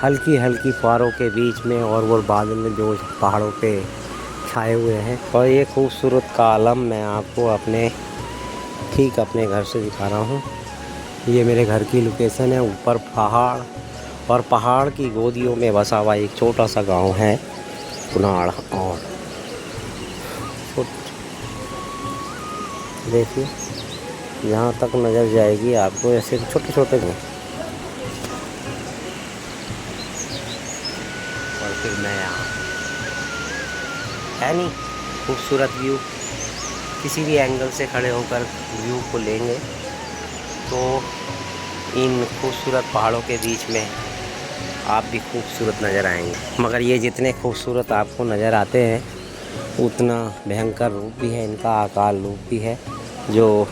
हल्की हल्की फुहारों के बीच में, और वो बादल जो पहाड़ों पे छाए हुए हैं। और ये खूबसूरत का आलम मैं आपको अपने घर से दिखा रहा हूँ। ये मेरे घर की लोकेशन है, ऊपर पहाड़, और पहाड़ की गोदियों में बसा हुआ एक छोटा सा गांव है कुनाड़। और देखिए यहाँ तक नज़र जाएगी आपको, ऐसे छोटे छोटे गाँव। और फिर मैं यहाँ है नहीं, खूबसूरत व्यू। किसी भी एंगल से खड़े होकर व्यू को लेंगे तो इन खूबसूरत पहाड़ों के बीच में आप भी खूबसूरत नज़र आएंगे। मगर ये जितने खूबसूरत आपको नज़र आते हैं, उतना भयंकर रूप भी है इनका, अकाल रूप भी है। जो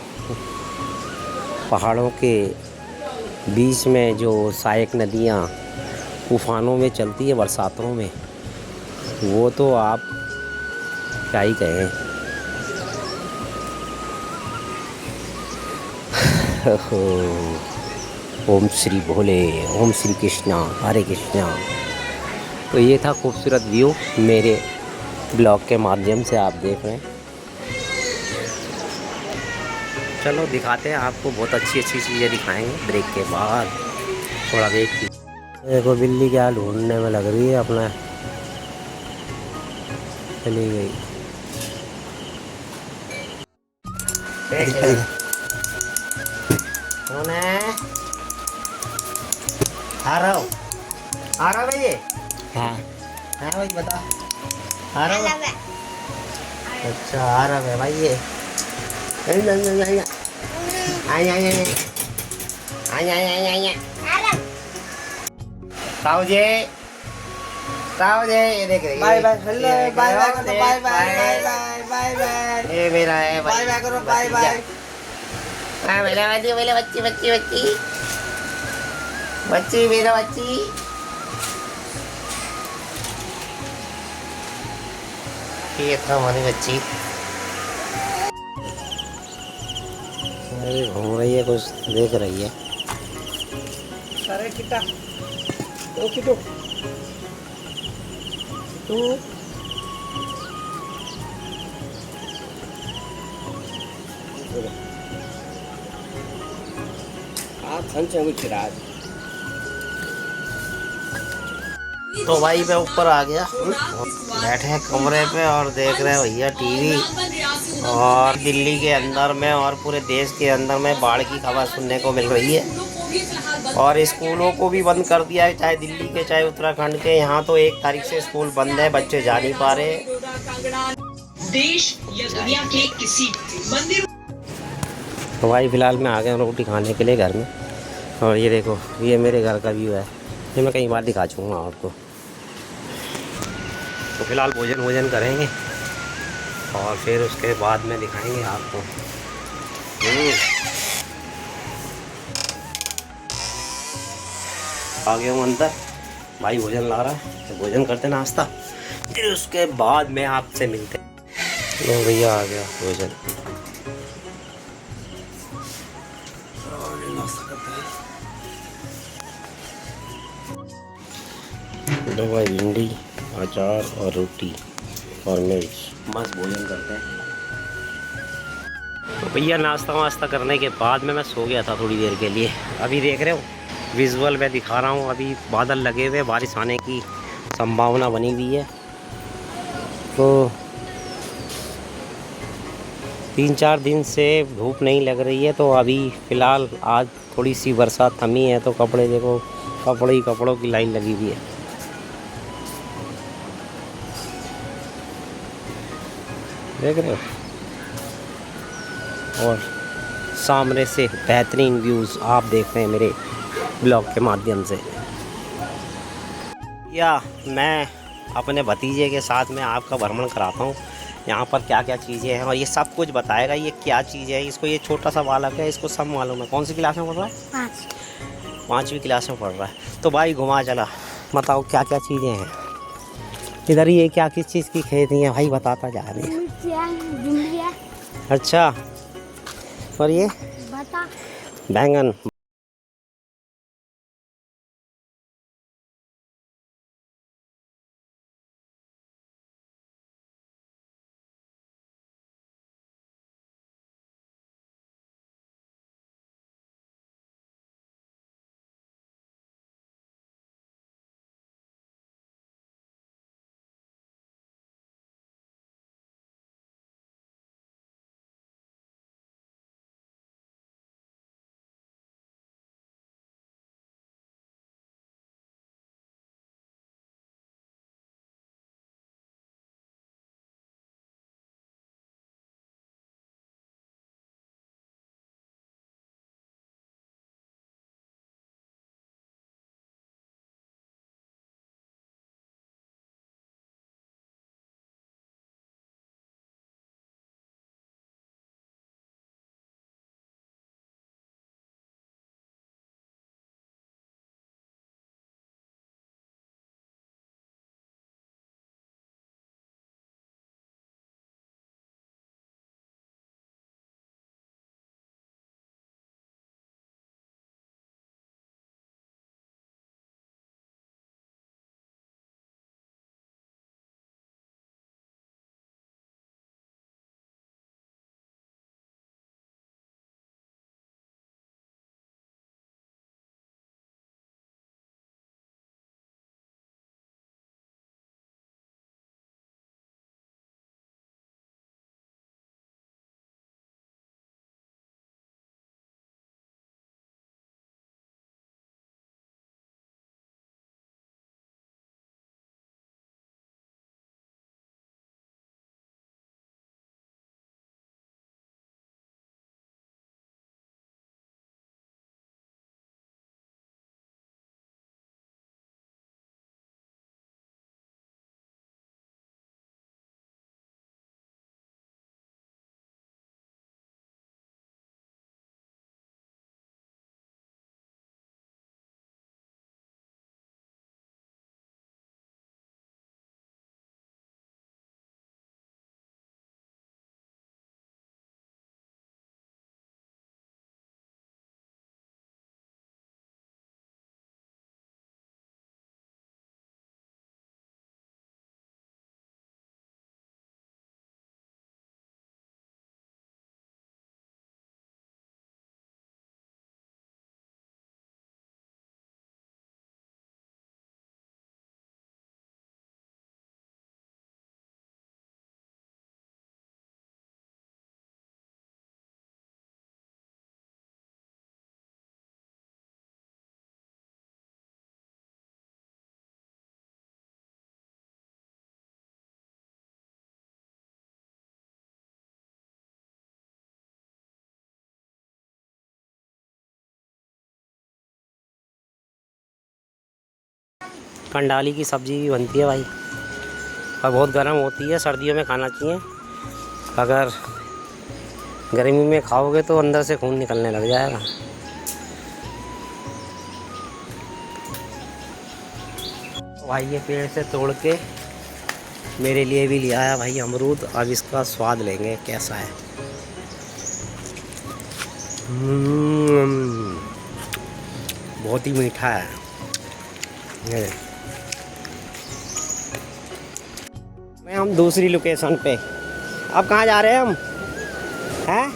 पहाड़ों के बीच में जो सहायक नदियाँ तूफानों में चलती है बरसातों में, वो तो आप क्या ही कहें। ओम श्री भोले, ओम श्री कृष्णा, हरे कृष्णा। तो ये था खूबसूरत व्यू मेरे ब्लॉग के माध्यम से आप देख रहे हैं। चलो दिखाते हैं आपको, बहुत अच्छी अच्छी चीज़ें दिखाएंगे ब्रेक के बाद। थोड़ा वेट की। देखो बिल्ली क्या ढूंढने में लग रही है अपना, चली गई। कौन है? आ रहा हूँ, आ रहा भाई। हाँ हाँ भाई बता, आ रहा हूँ। अच्छा आ रहा है भाई ये। ताऊ जी, ताऊ जी ये देख रही है। Bye bye hello, bye bye करो, bye bye bye bye bye bye. ये मेरा है, बाय बाय करो, बाय बाय। हाँ मेरा बच्ची, मेरा बच्ची बच्ची बच्ची बच्ची, मेरा बच्ची। ये था हमारी बच्ची। अरे घूम रही है, कुछ देख रही है। अरे किटा ओ किटो तू आप संचय कुछ राज। तो भाई मैं ऊपर आ गया, बैठे हैं कमरे पे और देख रहे हैं भैया टीवी। और दिल्ली के अंदर में और पूरे देश के अंदर में बाढ़ की खबर सुनने को मिल रही है। और स्कूलों को भी बंद कर दिया है, चाहे दिल्ली के चाहे उत्तराखंड के। यहाँ तो 1 तारीख से स्कूल बंद है, बच्चे जा नहीं पा रहे। देश या दुनिया के किसी मंदिर। तो भाई फिलहाल मैं आ गया रोटी खाने के लिए घर में। और ये देखो, ये मेरे घर का व्यू है, ये मैं कई बार दिखा चुका आपको। तो फिलहाल भोजन करेंगे और फिर उसके बाद में दिखाएंगे आपको। आ गया हूँ अंदर, भाई भोजन ला रहा है तो भोजन करते नाश्ता, फिर उसके बाद में आपसे मिलते। लो भैया आ गया भोजन। दो भाई भिंडी, अचार और रोटी और मिर्च, मस्त भोजन करते हैं। तो भैया नाश्ता वास्ता करने के बाद में मैं सो गया था थोड़ी देर के लिए। अभी देख रहे हो विजुअल मैं दिखा रहा हूँ, अभी बादल लगे हुए, बारिश आने की संभावना बनी हुई है। तो 3-4 दिन से धूप नहीं लग रही है, तो अभी फ़िलहाल आज थोड़ी सी बरसात थमी है। तो कपड़े देखो, कपड़े ही कपड़ों की लाइन लगी हुई है। देख रहे हो, और सामने से बेहतरीन व्यूज़ आप देख रहे हैं मेरे ब्लॉग के माध्यम से। या मैं अपने भतीजे के साथ में आपका भ्रमण कराता हूँ, यहाँ पर क्या क्या चीज़ें हैं और ये सब कुछ बताएगा। ये क्या चीज़ है, इसको, ये छोटा सा बालक है, इसको सब मालूम है। कौन सी क्लास में पढ़ रहा है? 5वीं क्लास में पढ़ रहा है। तो भाई घुमा चला, बताओ क्या क्या चीज़ें हैं इधर। ये क्या किस चीज़ की खेती है भाई, बताता जा रही है। अच्छा, और ये बैंगन। कंडाली की सब्ज़ी भी बनती है भाई, और बहुत गर्म होती है, सर्दियों में खाना चाहिए। अगर गर्मी में खाओगे तो अंदर से खून निकलने लग जाएगा। भाई ये पेड़ से तोड़ के मेरे लिए भी ले आया भाई अमरूद। अब इसका स्वाद लेंगे कैसा है। बहुत ही मीठा है ये। मैं हम दूसरी लोकेशन पे, अब कहाँ जा रहे हैं हम? हैं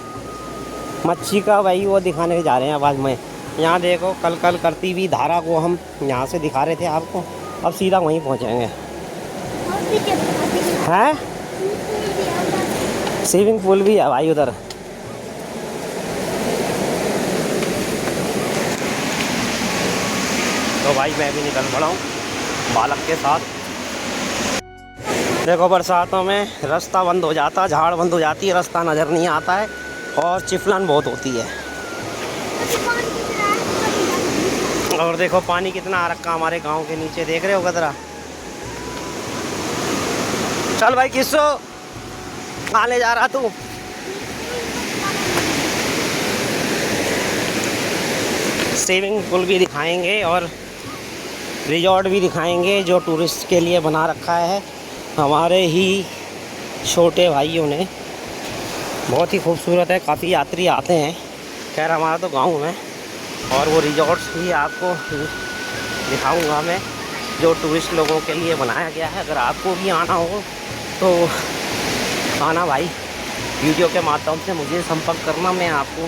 मच्छी का भाई वो दिखाने जा रहे हैं। आवाज़ में यहाँ देखो कल कल करती हुई धारा को हम यहाँ से दिखा रहे थे आपको, अब सीधा वहीं पहुँचेंगे। हैं स्विमिंग पूल भी है भाई उधर। तो भाई मैं भी निकल पड़ा हूँ बालक के साथ। देखो बरसातों में रास्ता बंद हो जाता, झाड़ बंद हो जाती है, रास्ता नज़र नहीं आता है और चिफलन बहुत होती है। और देखो पानी कितना आ रखा हमारे गांव के नीचे, देख रहे हो गदरा। चल भाई किसो कहाँ ले जा रहा तू? स्विमिंग पूल भी दिखाएंगे और रिजॉर्ट भी दिखाएंगे जो टूरिस्ट के लिए बना रखा है हमारे ही छोटे भाइयों ने। बहुत ही खूबसूरत है, काफ़ी यात्री आते हैं। खैर हमारा तो गांव में, और वो रिजॉर्ट्स भी आपको दिखाऊंगा मैं जो टूरिस्ट लोगों के लिए बनाया गया है। अगर आपको भी आना हो तो आना भाई, वीडियो के माध्यम से मुझे संपर्क करना, मैं आपको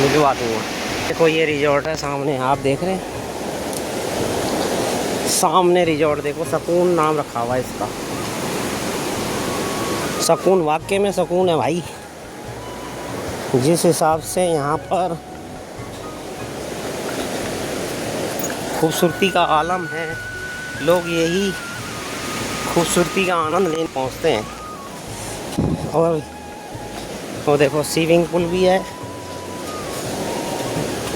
मिलवा दूँगा। देखो ये रिजॉर्ट है सामने, आप देख रहे हैं सामने रिजॉर्ट, देखो सुकून नाम रखा हुआ है इसका। सुकून, वाकई में सुकून है भाई। जिस हिसाब से यहाँ पर खूबसूरती का आलम है, लोग यही खूबसूरती का आनंद लेने पहुँचते हैं। और वो देखो स्विमिंग पूल भी है,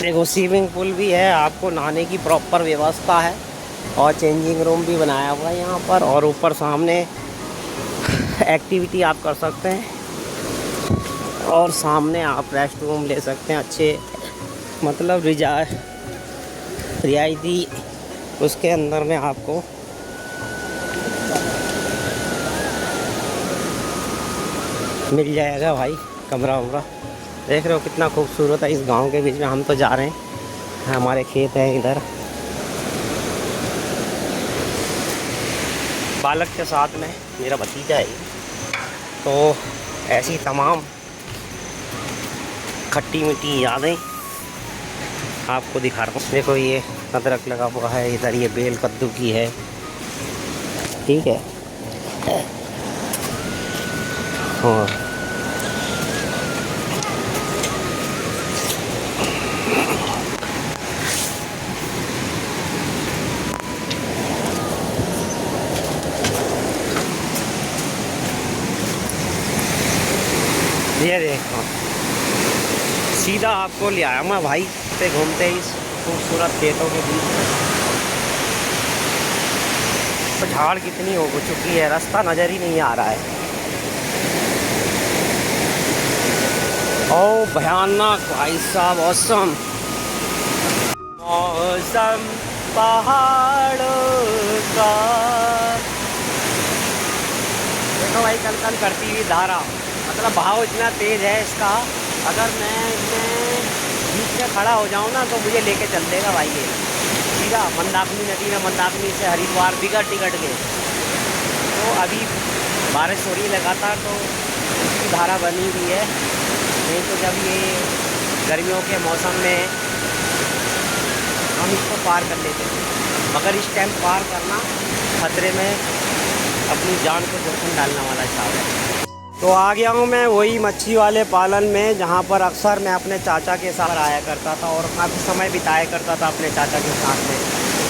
देखो स्विमिंग पूल भी है, आपको नहाने की प्रॉपर व्यवस्था है और चेंजिंग रूम भी बनाया हुआ है यहाँ पर। और ऊपर सामने एक्टिविटी आप कर सकते हैं और सामने आप रेस्ट रूम ले सकते हैं अच्छे, मतलब रियायती उसके अंदर में आपको मिल जाएगा भाई कमरा वमरा। देख रहे हो कितना खूबसूरत है। इस गांव के बीच में हम तो जा रहे हैं, हमारे खेत हैं इधर। बालक के साथ में मेरा भतीजा है, तो ऐसी तमाम खट्टी मीठी यादें आपको दिखा रहा हूँ। देखो ये अदरक लगा हुआ है इधर, ये बेल कद्दू की है, ठीक है। हाँ ये देखो सीधा आपको ले आया मैं भाई पे घूमते इस खूबसूरत खेतों के बीच में। तो झाड़ कितनी हो चुकी है, रास्ता नज़र ही नहीं आ रहा है। ओ भयानक भाई साहब, मौसम मौसम पहाड़ों का। देखो भाई कल कल करती हुई धारा, मतलब बहाव इतना तेज़ है इसका, अगर मैं इसमें बीच में खड़ा हो जाऊँ ना तो मुझे लेके चल देगा भाई ये सीधा मंदाकिनी नदी में, मंदाकिनी से हरिद्वार बिगड़ टिकट के। तो अभी बारिश हो रही है लगातार, तो इसकी धारा बनी हुई है। नहीं तो जब ये गर्मियों के मौसम में हम इसको पार कर लेते थे, मगर इस टाइम पार करना खतरे में अपनी जान को जोखिम डालने वाला हिसाब है। तो आ गया हूँ मैं वही मच्छी वाले पालन में, जहाँ पर अक्सर मैं अपने चाचा के साथ आया करता था और काफ़ी समय बिताया करता था अपने चाचा के साथ में।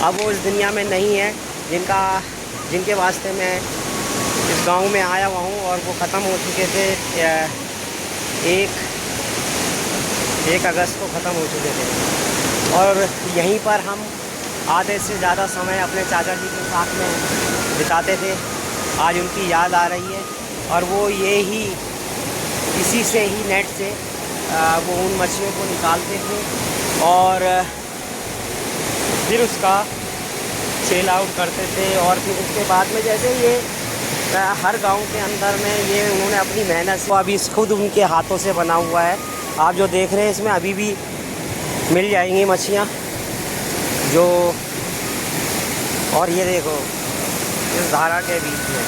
अब वो इस दुनिया में नहीं है, जिनके वास्ते मैं इस गांव में आया हुआ हूँ, और वो ख़त्म हो चुके थे। 1 अगस्त को ख़त्म हो चुके थे। और यहीं पर हम आधे से ज़्यादा समय अपने चाचा जी के साथ में बिताते थे। आज उनकी याद आ रही है और वो ये ही इसी से ही नेट से वो उन मछलियों को निकालते थे और फिर उसका सेल आउट करते थे। और फिर उसके बाद में जैसे ये हर गांव के अंदर में ये उन्होंने अपनी मेहनत से अभी खुद उनके हाथों से बना हुआ है। आप जो देख रहे हैं इसमें अभी भी मिल जाएंगी मछलियाँ जो। और ये देखो इस धारा के बीच में,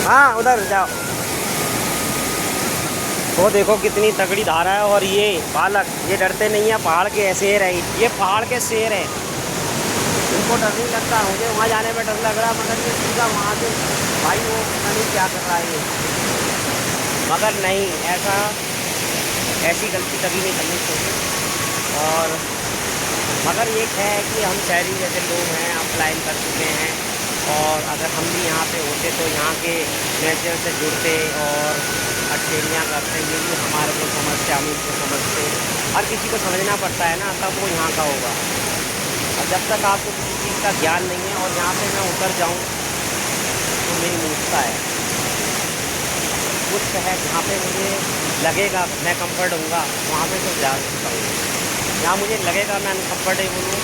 हाँ उधर जाओ, वो देखो कितनी तगड़ी धारा है। और ये बालक ये डरते नहीं है, पहाड़ के शेर है, ये पहाड़ के शेर है, इनको डर नहीं लगता। मुझे वहाँ जाने में डर लग रहा, मगर ये सीधा वहाँ से भाई वो पता नहीं क्या कर रहा है ये, मगर नहीं ऐसी गलती कभी नहीं करनी चाहिए। और मगर ये है कि हम शहरी जैसे लोग हैं, अप्लाइन कर चुके हैं, और अगर हम भी यहाँ पे होते तो यहाँ के नेचर से जुड़ते और अकेलियाँ करते, ये भी हमारे को समझते, हम इसको समझते। हर किसी को समझना पड़ता है ना, तब वो यहाँ का होगा। और जब तक आपको किसी चीज़ का ज्ञान नहीं है और यहाँ पे मैं उतर जाऊँ तो मेरी मूर्खता है। कुछ है जहाँ पे मुझे लगेगा मैं कंफर्ट होऊंगा, वहाँ पे तो जा सकता हूँ। यहाँ मुझे लगेगा मैं अनकम्फर्टेबल हूँ।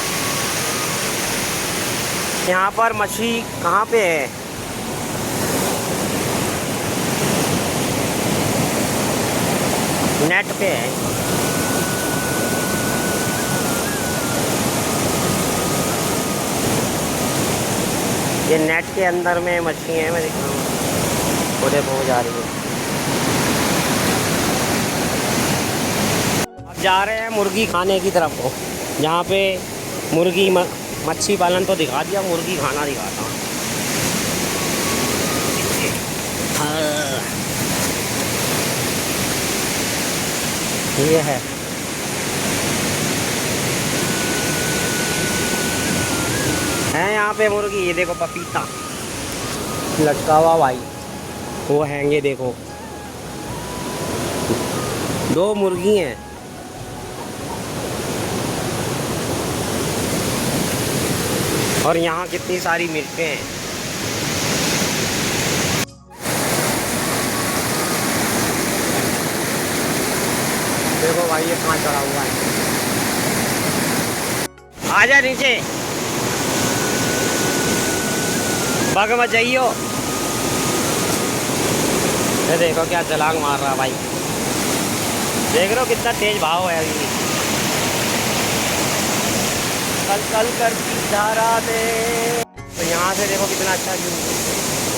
यहाँ पर मछली कहाँ पे है? नेट पे है। ये नेट के अंदर में मछली है, मैं देख रहा हूँ पूरे बहुत जा रही है। अब जा रहे हैं मुर्गी खाने की तरफ को, जहाँ पे मुर्गी मच्छी पालन तो दिखा दिया, मुर्गी खाना दिखाता हूँ। ये है यहाँ पे मुर्गी। ये देखो पपीता लटका हुआ भाई, वो हैंगे देखो, 2 मुर्गी हैं। और यहाँ कितनी सारी मिर्चें हैं। देखो भाई ये कहाँ चढ़ा हुआ है, आजा नीचे, भाग मत जाइयो। ये देखो क्या छलांग मार रहा भाई, देख रहे हो कितना तेज भाव है अभी। कल कल करती धारा में, तो यहाँ से देखो कितना अच्छा व्यू,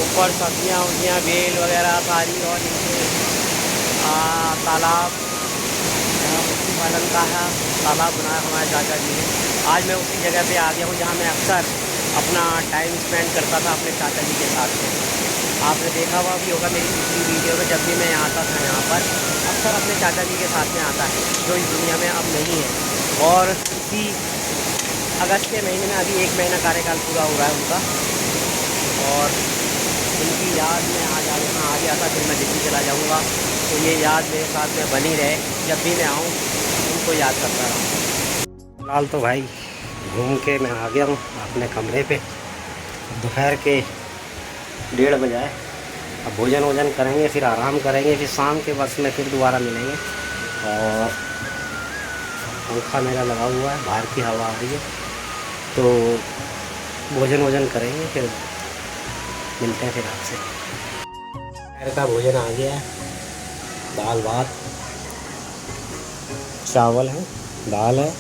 ऊपर सब्जियाँ उब्जियाँ बेल वगैरह सारी, और नीचे तालाब, मछली पालन का है तालाब बनाया हमारे चाचा जी ने। आज मैं उसी जगह पे आ गया हूँ जहाँ मैं अक्सर अपना टाइम स्पेंड करता था अपने चाचा जी के साथ में। आपने देखा हुआ भी होगा मेरी पिछली वीडियो में, जब भी मैं आता था यहाँ पर अक्सर अपने चाचा जी के साथ में आता है, जो इस दुनिया में अब नहीं है। और इसी अगस्त के महीने में अभी 1 महीना कार्यकाल पूरा हो रहा है उनका, और उनकी याद में आज यहाँ आ गया था। फिर मैं दिल्ली चला जाऊँगा, तो ये याद मेरे साथ में बनी रहे, जब भी मैं आऊँ उनको याद करता रहूँ। फिलहाल तो भाई घूम के मैं आ गया हूँ अपने कमरे पे। दोपहर के 1:30 बजे है। अब भोजन वोजन करेंगे, फिर आराम करेंगे, फिर शाम के वक्त में फिर दोबारा मिलेंगे। और पंखा मेरा लगा हुआ है, बाहर की हवा आ रही है, तो भोजन वोजन करेंगे, फिर मिलते हैं फिर आपसे। दोपहर का भोजन आ गया है, दाल भात चावल है, दाल है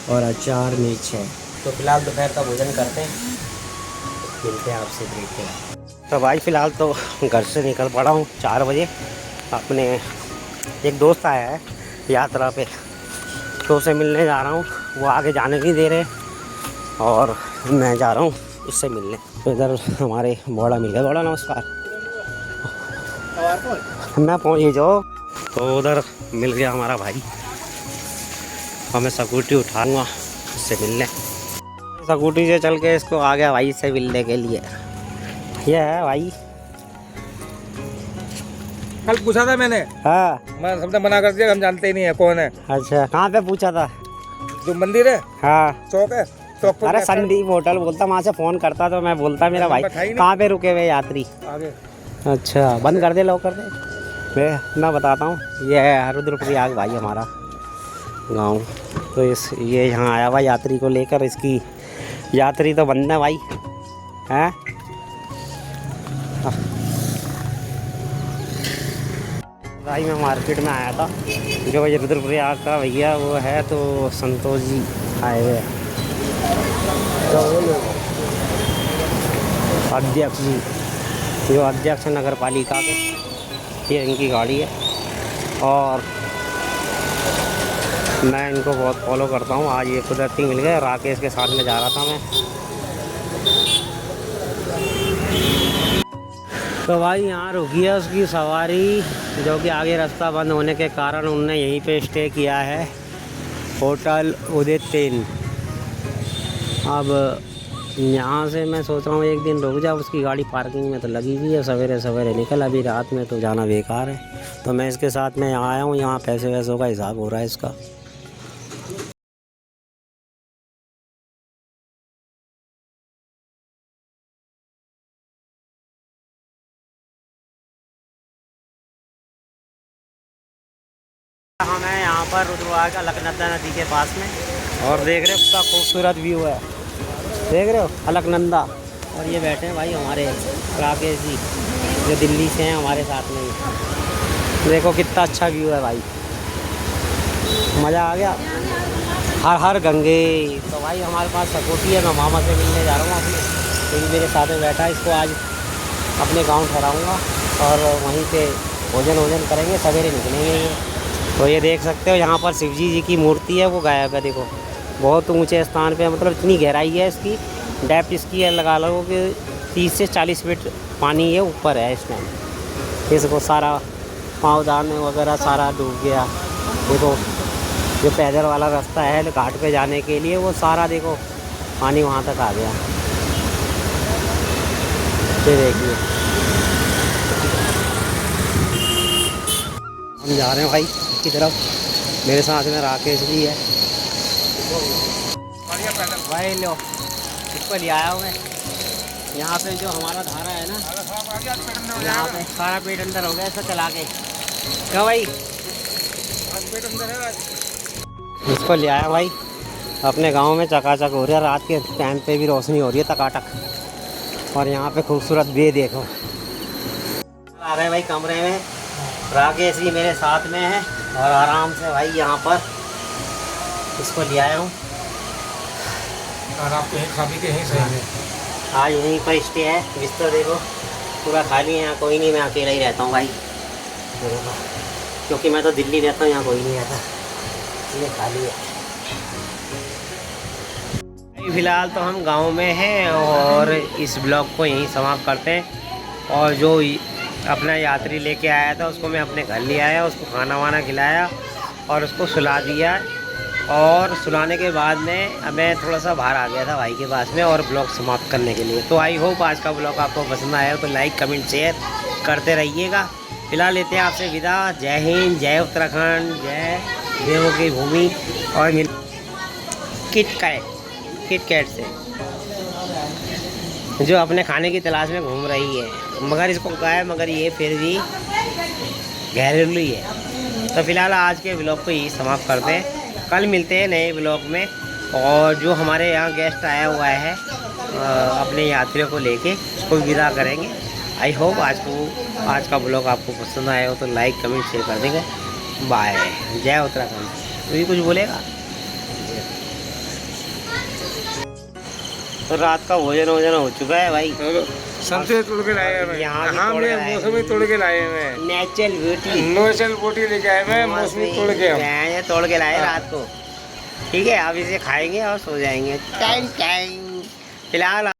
और अचार मिर्च है। तो फिलहाल दोपहर का भोजन करते हैं, मिलते हैं आपसे ब्रेक के बाद। तो भाई फ़िलहाल तो घर से निकल पड़ा हूँ 4 बजे। अपने एक दोस्त आया है यात्रा पे, तो उसे मिलने जा रहा हूँ। वो आगे जाने नहीं दे रहे और मैं जा रहा हूँ उससे मिलने। तो इधर हमारे बड़ा मिल गया। बड़ा नमस्कार, मैं पहुँच जाओ। तो उधर मिल गया हमारा भाई, और मैं स्कूटी उठाऊँगा उससे मिलने। स्कूटी से चल के इसको आ गया भाई से मिलने के लिए। ये है भाई, कल पूछा था मैंने। हाँ मैं सबने मना कर दिया, हम जानते ही नहीं है कौन है। अच्छा, कहाँ पे पूछा था? जो मंदिर है, हाँ चौक है, तो अरे संदीप होटल बोलता, वहाँ से फ़ोन करता तो मैं बोलता मेरा भाई कहाँ पे रुके हुए यात्री। आगे अच्छा बंद कर दे, लॉक कर दे। मैं बताता हूँ, ये है रुद्रप्रयाग भाई हमारा गांव। तो ये यहाँ आया हुआ यात्री को लेकर, इसकी यात्री तो बंद है भाई हैं। भाई मैं मार्केट में आया था, जो ये रुद्रप्रयाग का भैया वो है तो संतोष जी आए हुए हैं, अध्यक्ष जी, जो अध्यक्ष नगर पालिका के, ये इनकी गाड़ी है और मैं इनको बहुत फॉलो करता हूँ। आज ये कुदरती मिल गए, राकेश के साथ में जा रहा था मैं। तो भाई यहाँ रुकी है उसकी सवारी, जो कि आगे रास्ता बंद होने के कारण उनने यहीं पे स्टे किया है, होटल उदय 3। अब यहाँ से मैं सोच रहा हूँ एक दिन रुक जाओ, उसकी गाड़ी पार्किंग में तो लगी हुई है, सवेरे सवेरे निकल, अभी रात में तो जाना बेकार है। तो मैं इसके साथ में यहाँ आया हूँ, यहाँ पैसे वैसों का हिसाब हो रहा है इसका। हम हैं यहाँ पर रुद्रप्रयाग अलकनंदा नदी के पास में, और देख रहे हो कितना खूबसूरत व्यू है, देख रहे हो अलकनंदा। और ये बैठे हैं भाई हमारे राकेश जी, जो दिल्ली से हैं हमारे साथ में ही। देखो कितना अच्छा व्यू है भाई, मज़ा आ गया। हर हर गंगे। तो भाई हमारे पास सपोर्टी है, मैं मामा से मिलने जा रहा हूँ अपने, क्योंकि मेरे साथ में बैठा है, इसको आज अपने गाँव ठहराऊँगा और वहीं पर भोजन करेंगे, सवेरे निकलेंगे ये। तो ये देख सकते हो यहाँ पर शिवजी जी की मूर्ति है, वो गायब है, देखो बहुत ऊंचे स्थान पे, मतलब इतनी गहराई है इसकी, डेप्थ इसकी है लगा लो कि 30 से 40 फीट पानी ये ऊपर है इस टाइम। इसको सारा पाँवदान वगैरह सारा डूब गया। देखो जो पैदल वाला रास्ता है घाट पे जाने के लिए, वो सारा देखो पानी वहाँ तक आ गया। ये देखिए हम जा रहे हैं भाई की तरफ, मेरे साथ में राकेश भी है भाई। लो इसको ले आया हूँ मैं, यहाँ पे जो हमारा धारा है ना, यहाँ पे सारा पेट अंदर हो गया इसको चला के। क्यों भाई पेट अंदर है, इसको ले आया भाई अपने गांव में, चकाचक हो रहा है, रात के टाइम पे भी रोशनी हो रही है टकाटक। और यहाँ पे खूबसूरत बे देखो। आ गए भाई कमरे में, राकेश जी मेरे साथ में है, और आराम से भाई यहाँ पर इसको ले आया हूँ। और आप कहीं खा पी के यहीं सही है। आज यहीं पर स्टे है, बिस्तर देखो पूरा खाली है, यहाँ कोई नहीं, मैं अकेला ही रहता हूँ भाई, क्योंकि मैं तो दिल्ली रहता हूँ, यहाँ कोई नहीं रहता, ये खाली है। फिलहाल तो हम गांव में हैं और इस ब्लॉग को यहीं समाप्त करते हैं। और जो अपना यात्री लेके आया था उसको मैं अपने घर ले आया, उसको खाना वाना खिलाया और उसको सुला दिया। और सुलाने के बाद में मैं थोड़ा सा बाहर आ गया था भाई के पास में, और ब्लॉग समाप्त करने के लिए। तो आई होप आज का ब्लॉग आपको पसंद आया हो, तो लाइक कमेंट शेयर करते रहिएगा। फिलहाल लेते हैं आपसे विदा। जय हिंद, जय उत्तराखंड, जय देवों की भूमि। और किट कैट से जो अपने खाने की तलाश में घूम रही है, मगर इसको कहा है, मगर ये फिर भी घरेलू ही है। तो फिलहाल आज के ब्लॉग को यही समाप्त करते हैं, कल मिलते हैं नए ब्लॉग में। और जो हमारे यहाँ गेस्ट आया हुआ है अपने यात्रियों को लेके, उसको विदा करेंगे। आई होप आज का ब्लॉग आपको पसंद आया हो, तो लाइक कमेंट शेयर कर देंगे। बाय, जय उत्तराखंड। तो ये कुछ बोलेगा? तो रात का भोजन हो चुका है भाई, संतरे तोड़ के लाए हैं यहाँ, मौसमी तोड़ के लाए हैं, नेचुरल ब्यूटी लेके आए हैं, मौसमी तोड़ के ये तोड़ के लाए रात को। ठीक है, अब इसे खाएंगे और सो जाएंगे। टाइम फिलहाल